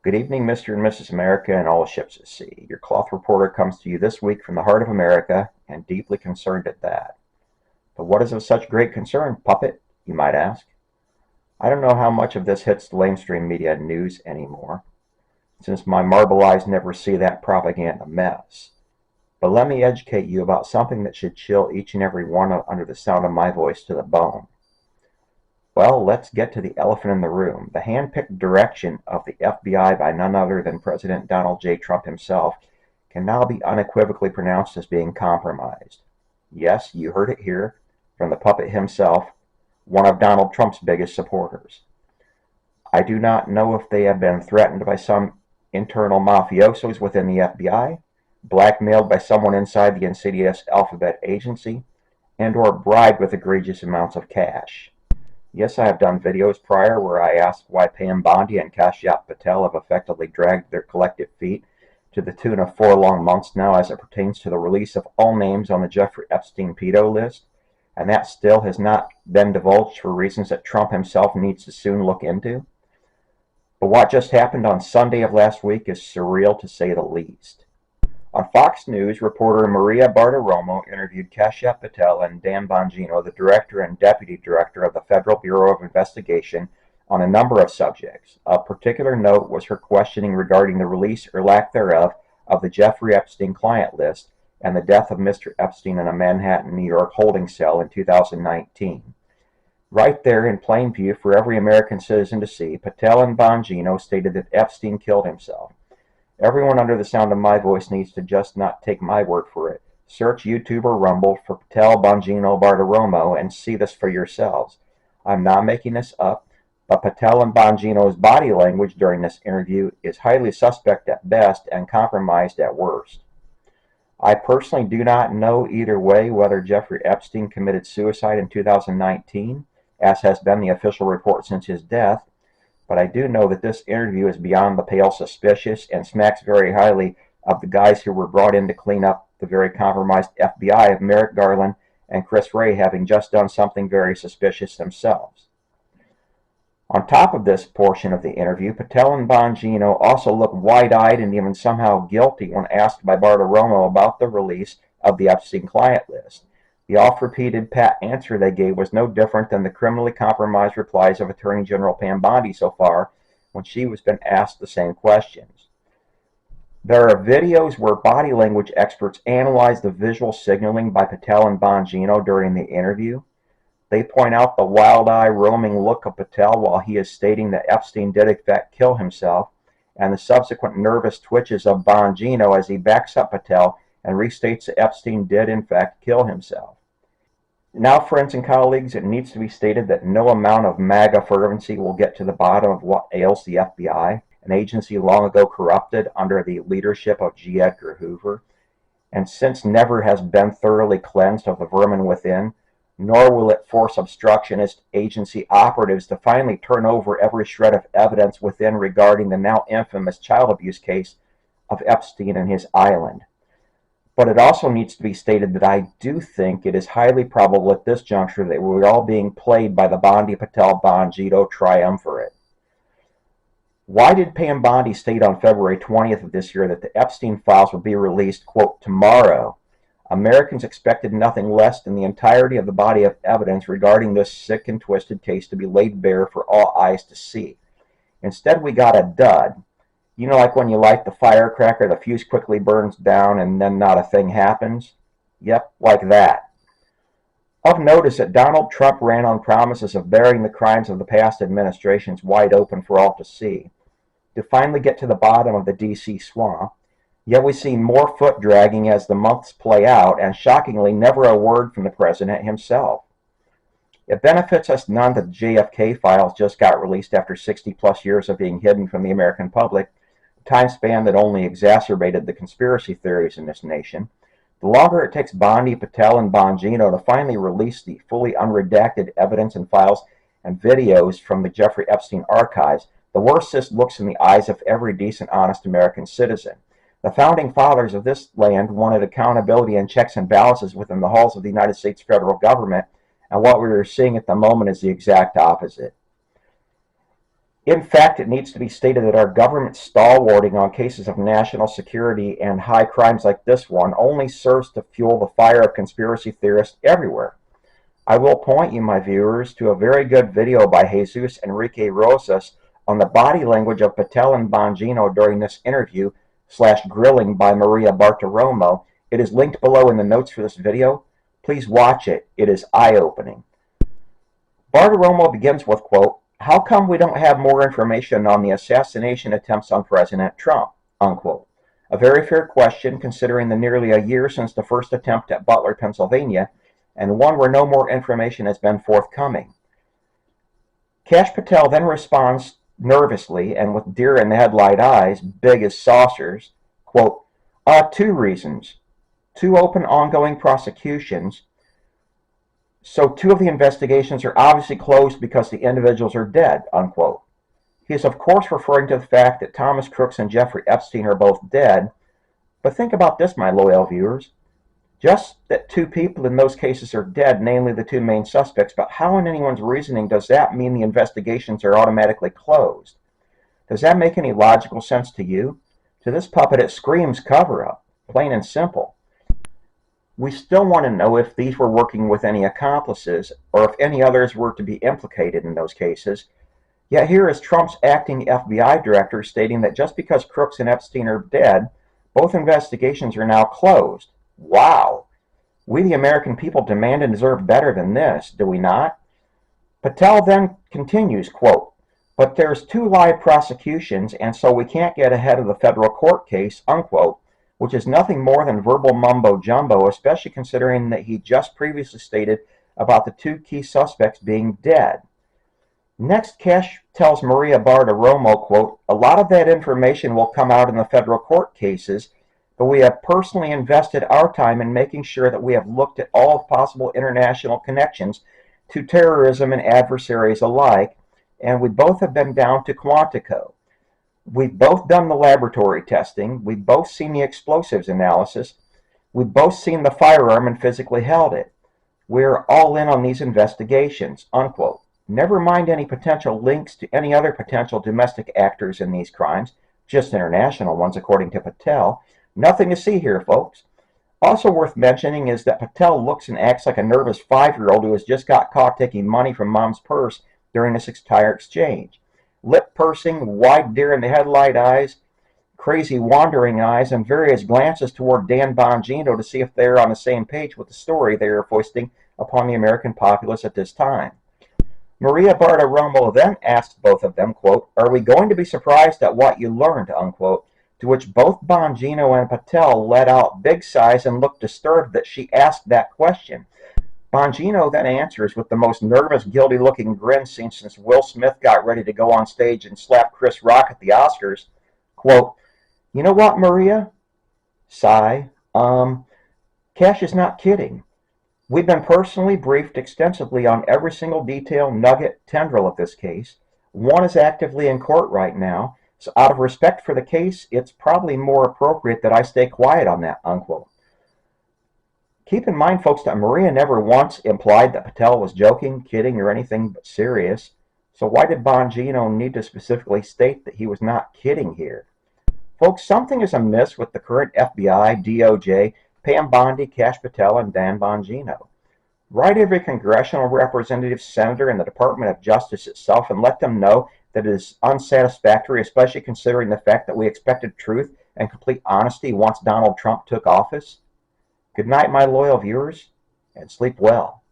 Good evening, Mr. and Mrs. America and all ships at sea. Your cloth reporter comes to you this week from the heart of America, and deeply concerned at that. But what is of such great concern, puppet, you might ask? I don't know how much of this hits the lamestream media news anymore, since my marble eyes never see that propaganda mess. But let me educate you about something that should chill each and every one under the sound of my voice to the bone. Well, let's get to the elephant in the room. The hand-picked direction of the FBI by none other than President Donald J. Trump himself can now be unequivocally pronounced as being compromised. Yes, you heard it here from the puppet himself, one of Donald Trump's biggest supporters. I do not know if they have been threatened by some internal mafiosos within the FBI, blackmailed by someone inside the insidious alphabet agency, and or bribed with egregious amounts of cash. Yes, I have done videos prior where I asked why Pam Bondi and Patel have effectively dragged their collective feet to the tune of 4 long months now as it pertains to the release of all names on the Jeffrey Epstein pedo list, and that still has not been divulged for reasons that Trump himself needs to soon look into. But what just happened on Sunday of last week is surreal to say the least. On Fox News, reporter Maria Bartiromo interviewed Kashyap Patel and Dan Bongino, the director and deputy director of the Federal Bureau of Investigation, on a number of subjects. Of particular note was her questioning regarding the release or lack thereof of the Jeffrey Epstein client list and the death of Mr. Epstein in a Manhattan, New York holding cell in 2019. Right there in plain view for every American citizen to see, Patel and Bongino stated that Epstein killed himself. Everyone under the sound of my voice needs to just not take my word for it. Search YouTube or Rumble for Patel, Bongino, Bartiromo and see this for yourselves. I'm not making this up, but Patel and Bongino's body language during this interview is highly suspect at best and compromised at worst. I personally do not know either way whether Jeffrey Epstein committed suicide in 2019, as has been the official report since his death, but I do know that this interview is beyond the pale suspicious and smacks very highly of the guys who were brought in to clean up the very compromised FBI of Merrick Garland and Chris Wray having just done something very suspicious themselves. On top of this portion of the interview, Patel and Bongino also look wide-eyed and even somehow guilty when asked by Bartiromo about the release of the Epstein client list. The oft-repeated pat answer they gave was no different than the criminally compromised replies of Attorney General Pam Bondi so far when she has been asked the same questions. There are videos where body language experts analyze the visual signaling by Patel and Bongino during the interview. They point out the wild-eye roaming look of Patel while he is stating that Epstein did in fact kill himself, and the subsequent nervous twitches of Bongino as he backs up Patel and restates that Epstein did in fact kill himself. Now, friends and colleagues, it needs to be stated that no amount of MAGA fervency will get to the bottom of what ails the FBI, an agency long ago corrupted under the leadership of G. Edgar Hoover, and since never has been thoroughly cleansed of the vermin within, nor will it force obstructionist agency operatives to finally turn over every shred of evidence within regarding the now infamous child abuse case of Epstein and his island. But it also needs to be stated that I do think it is highly probable at this juncture that we're all being played by the Bondi-Patel-Bongino triumvirate. Why did Pam Bondi state on February 20th of this year that the Epstein files would be released, quote, tomorrow? Americans expected nothing less than the entirety of the body of evidence regarding this sick and twisted case to be laid bare for all eyes to see. Instead, we got a dud. You know, like when you light the firecracker, the fuse quickly burns down and then not a thing happens? Yep, like that. Of notice that Donald Trump ran on promises of burying the crimes of the past administrations wide open for all to see, to finally get to the bottom of the D.C. swamp. Yet we see more foot dragging as the months play out, and shockingly, never a word from the president himself. It benefits us none that the JFK files just got released after 60-plus years of being hidden from the American public, a time span that only exacerbated the conspiracy theories in this nation. The longer it takes Bondi, Patel, and Bongino to finally release the fully unredacted evidence and files and videos from the Jeffrey Epstein archives, the worse this looks in the eyes of every decent, honest American citizen. The founding fathers of this land wanted accountability and checks and balances within the halls of the United States federal government, and what we are seeing at the moment is the exact opposite. In fact, it needs to be stated that our government stalwarting on cases of national security and high crimes like this one only serves to fuel the fire of conspiracy theorists everywhere. I will point you, my viewers, to a very good video by Jesus Enrique Rosas on the body language of Patel and Bongino during this interview / grilling by Maria Bartiromo. It is linked below in the notes for this video. Please watch it. It is eye-opening. Bartiromo begins with, quote, "How come we don't have more information on the assassination attempts on President Trump?" Unquote. A very fair question considering the nearly a year since the first attempt at Butler, Pennsylvania, and one where no more information has been forthcoming. Kash Patel then responds nervously and with deer in the headlight eyes, big as saucers, quote, "Two reasons. 2 open ongoing prosecutions. So 2 of the investigations are obviously closed because the individuals are dead," unquote. He is of course referring to the fact that Thomas Crooks and Jeffrey Epstein are both dead. But think about this, my loyal viewers. Just that 2 people in those cases are dead, namely the 2 main suspects, but how in anyone's reasoning does that mean the investigations are automatically closed? Does that make any logical sense to you? To this puppet, it screams cover-up, plain and simple. We still want to know if these were working with any accomplices, or if any others were to be implicated in those cases. Yet here is Trump's acting FBI director stating that just because Crooks and Epstein are dead, both investigations are now closed. Wow! We the American people demand and deserve better than this, do we not? Patel then continues, quote, "But there's 2 live prosecutions, and so we can't get ahead of the federal court case," unquote, which is nothing more than verbal mumbo-jumbo, especially considering that he just previously stated about the 2 key suspects being dead. Next, Kash tells Maria Bartiromo, quote, "A lot of that information will come out in the federal court cases, but we have personally invested our time in making sure that we have looked at all possible international connections to terrorism and adversaries alike, and we both have been down to Quantico. We've both done the laboratory testing, we've both seen the explosives analysis, we've both seen the firearm and physically held it. We're all in on these investigations," unquote. Never mind any potential links to any other potential domestic actors in these crimes, just international ones according to Patel. Nothing to see here, folks. Also worth mentioning is that Patel looks and acts like a nervous 5-year-old who has just got caught taking money from mom's purse during this entire exchange. Lip pursing, wide deer in the headlight eyes, crazy wandering eyes, and various glances toward Dan Bongino to see if they're on the same page with the story they are foisting upon the American populace at this time. Maria Bartiromo then asks both of them, quote, "Are we going to be surprised at what you learned?" unquote, to which both Bongino and Patel let out big sighs and looked disturbed that she asked that question. Bongino then answers with the most nervous, guilty-looking grin seen since Will Smith got ready to go on stage and slap Chris Rock at the Oscars, quote, "You know what, Maria?" Sigh. Kash is not kidding. We've been personally briefed extensively on every single detail, nugget, tendril of this case. One is actively in court right now, so out of respect for the case, it's probably more appropriate that I stay quiet on that," unquote. Keep in mind, folks, that Maria never once implied that Patel was joking, kidding, or anything but serious. So why did Bongino need to specifically state that he was not kidding here? Folks, something is amiss with the current FBI, DOJ, Pam Bondi, Kash Patel, and Dan Bongino. Write every congressional representative, senator, and the Department of Justice itself and let them know that it is unsatisfactory, especially considering the fact that we expected truth and complete honesty once Donald Trump took office. Good night, my loyal viewers, and sleep well.